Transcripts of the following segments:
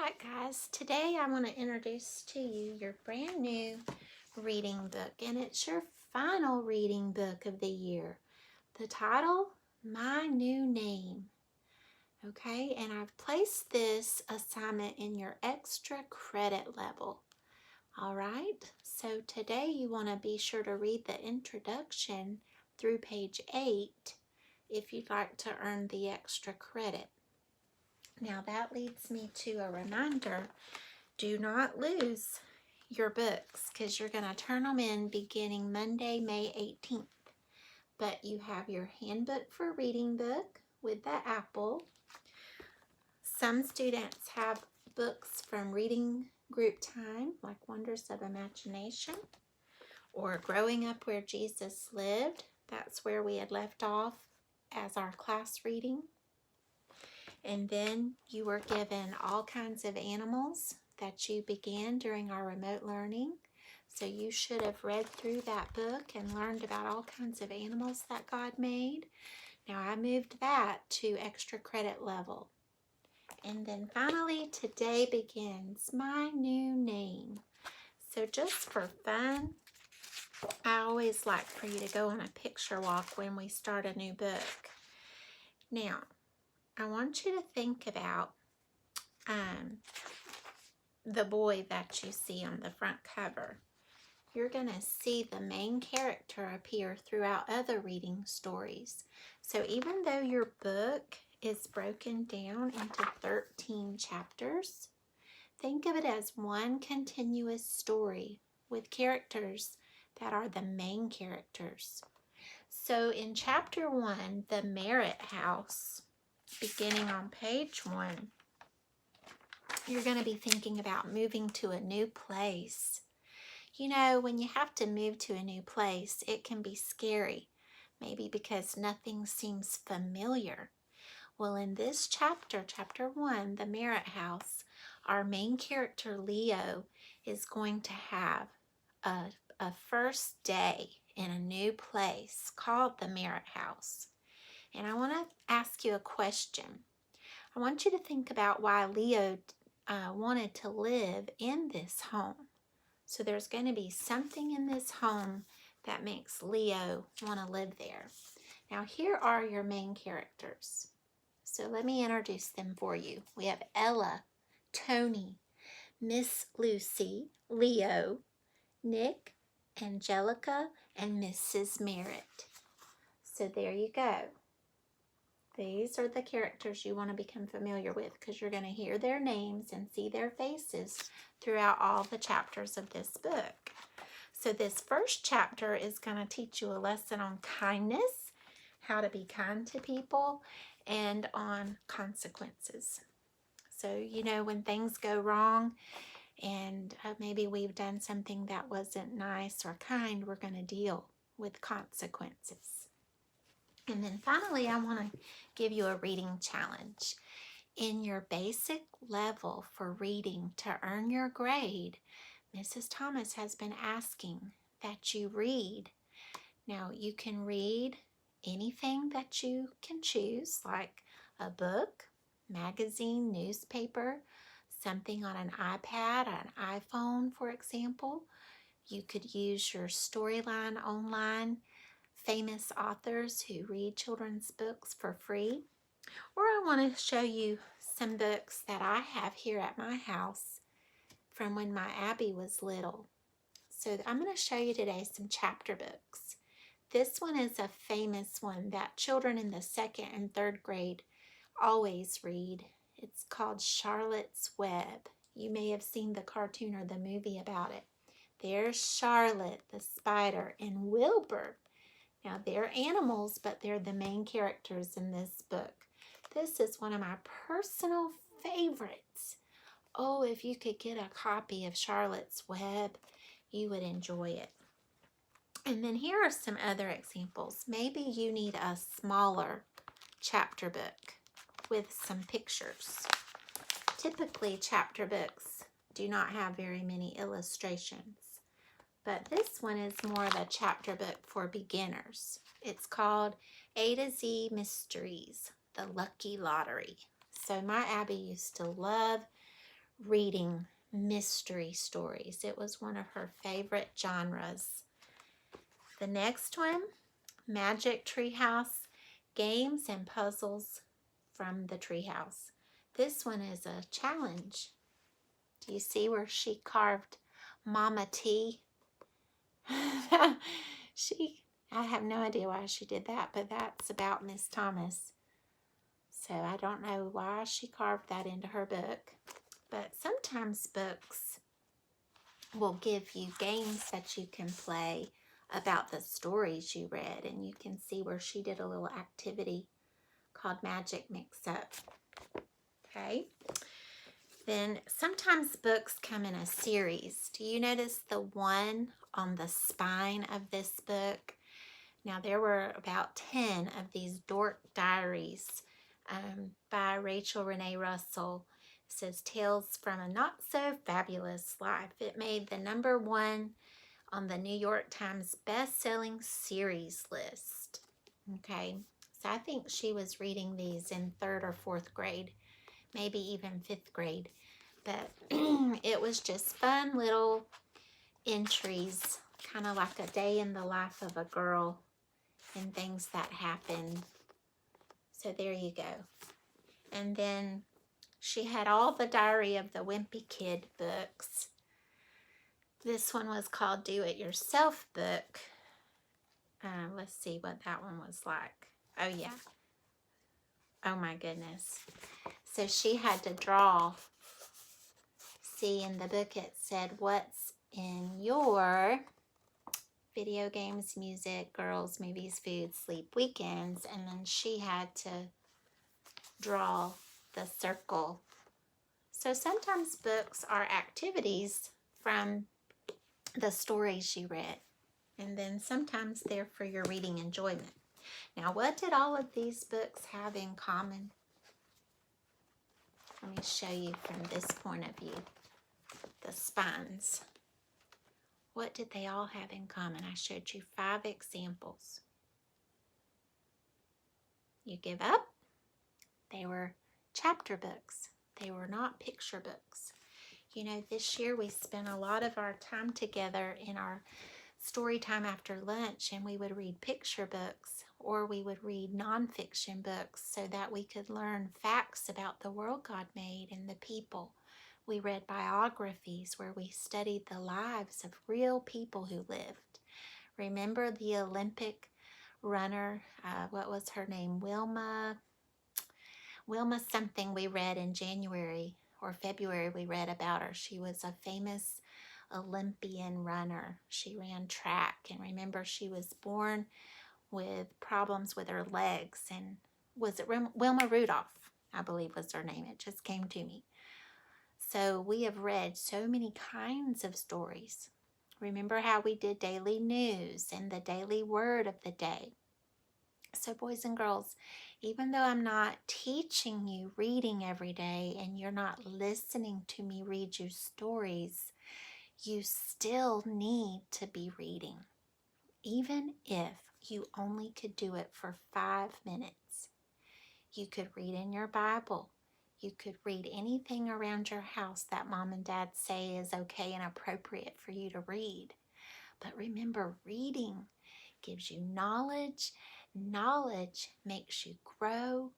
Alright guys, today I want to introduce to you your brand new reading book, and it's your final reading book of the year. The title, My New Name. Okay, and I've placed this assignment in your extra credit level. Alright, so today you want to be sure to read the introduction through page 8 if you'd like to earn the extra credit. Now that leads me to a reminder. Do not lose your books because you're going to turn them in beginning Monday, May 18th. But you have your handbook for reading book with the apple. Some students have books from reading group time, like Wonders of Imagination, or Growing Up Where Jesus Lived. That's where we had left off as our class reading. And then you were given all kinds of animals that you began during our remote learning. So you should have read through that book and learned about all kinds of animals that God made. Now I moved that to extra credit level. And then finally, today begins My New Name. So just for fun, I always like for you to go on a picture walk when we start a new book. Now, I want you to think about the boy that you see on the front cover. You're going to see the main character appear throughout other reading stories. So even though your book is broken down into 13 chapters, think of it as one continuous story with characters that are the main characters. So in chapter 1, the Merritt House, beginning on page 1, you're going to be thinking about moving to a new place. You know, when you have to move to a new place, it can be scary, maybe because nothing seems familiar. Well, in this chapter, chapter 1, the Merritt House, our main character, Leo, is going to have a first day in a new place called the Merritt House. And I want to ask you a question. I want you to think about why Leo wanted to live in this home. So there's going to be something in this home that makes Leo want to live there. Now here are your main characters. So let me introduce them for you. We have Ella, Tony, Miss Lucy, Leo, Nick, Angelica, and Mrs. Merritt. So there you go. These are the characters you want to become familiar with because you're going to hear their names and see their faces throughout all the chapters of this book. So this first chapter is going to teach you a lesson on kindness, how to be kind to people, and on consequences. So, you know, when things go wrong and maybe we've done something that wasn't nice or kind, we're going to deal with consequences. And then finally, I want to give you a reading challenge. In your basic level for reading to earn your grade, Mrs. Thomas has been asking that you read. Now, you can read anything that you can choose, like a book, magazine, newspaper, something on an iPad, an iPhone, for example. You could use your Storyline online famous authors who read children's books for free. Or I want to show you some books that I have here at my house from when my Abby was little. So I'm going to show you today some chapter books. This one is a famous one that children in the 2nd and 3rd grade always read. It's called Charlotte's Web. You may have seen the cartoon or the movie about it. There's Charlotte the spider and Wilbur. Now, they're animals, but they're the main characters in this book. This is one of my personal favorites. Oh, if you could get a copy of Charlotte's Web, you would enjoy it. And then here are some other examples. Maybe you need a smaller chapter book with some pictures. Typically, chapter books do not have very many illustrations. But this one is more of a chapter book for beginners. It's called A to Z Mysteries, The Lucky Lottery. So my Abby used to love reading mystery stories. It was one of her favorite genres. The next one, Magic Treehouse, Games and Puzzles from the Treehouse. This one is a challenge. Do you see where she carved Mama T? I have no idea why she did that, but that's about Miss Thomas. So I don't know why she carved that into her book. But sometimes books will give you games that you can play about the stories you read. And you can see where she did a little activity called Magic Mix Up. Okay. Then sometimes books come in a series. Do you notice the one on the spine of this book? Now, there were about 10 of these Dork Diaries by Rachel Renee Russell. It says, Tales from a Not So Fabulous Life. It made the #1 on the New York Times best-selling series list. Okay, so I think she was reading these in 3rd or 4th grade, maybe even 5th grade. But it was just fun little entries, kind of like a day in the life of a girl and things that happened. So there you go. And then she had all the Diary of the Wimpy Kid books. This one was called Do It Yourself book. Let's see what that one was like. Oh yeah. Oh my goodness. So she had to draw. See, in the book it said, what's in your video games, music, girls, movies, food, sleep, weekends. And then she had to draw the circle. So sometimes books are activities from the stories you read. And then sometimes they're for your reading enjoyment. Now, what did all of these books have in common? Let me show you from this point of view. The spines. What did they all have in common? I showed you 5 examples. You give up? They were chapter books. They were not picture books. You know, this year we spent a lot of our time together in our story time after lunch, and we would read picture books or we would read nonfiction books so that we could learn facts about the world God made and the people. We read biographies where we studied the lives of real people who lived. Remember the Olympic runner, what was her name? Wilma something we read in January or February. We read about her. She was a famous Olympian runner. She ran track, and remember, she was born with problems with her legs. And was it Wilma Rudolph, I believe was her name. It just came to me. So we have read so many kinds of stories. Remember how we did daily news and the daily word of the day. So boys and girls, even though I'm not teaching you reading every day and you're not listening to me read you stories, you still need to be reading. Even if you only could do it for 5 minutes. You could read in your Bible. You could read anything around your house that mom and dad say is okay and appropriate for you to read. But remember, reading gives you knowledge. Knowledge makes you grow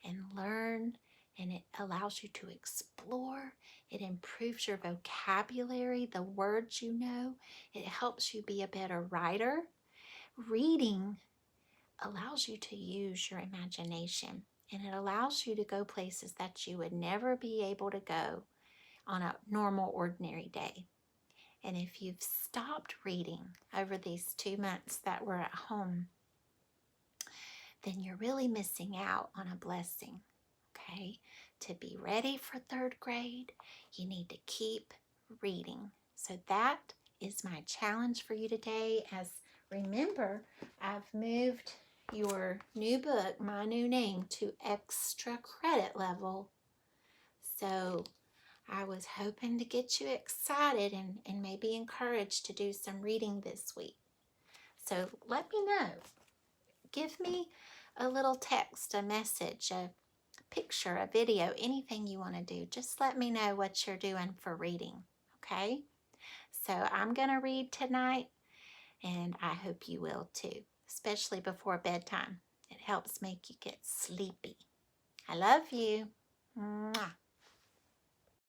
and learn, and it allows you to explore. It improves your vocabulary, the words you know. It helps you be a better writer. Reading allows you to use your imagination, and it allows you to go places that you would never be able to go on a normal, ordinary day. And if you've stopped reading over these 2 months that we're at home, then you're really missing out on a blessing, okay? To be ready for 3rd grade, you need to keep reading. So that is my challenge for you today. As remember, I've moved your new book, My New Name, to extra credit level. So I was hoping to get you excited and maybe encouraged to do some reading this week. So let me know. Give me a little text, a message, a picture, a video, anything you want to do. Just let me know what you're doing for reading, okay? So I'm going to read tonight, and I hope you will too, especially before bedtime. It helps make you get sleepy. I love you. Mwah.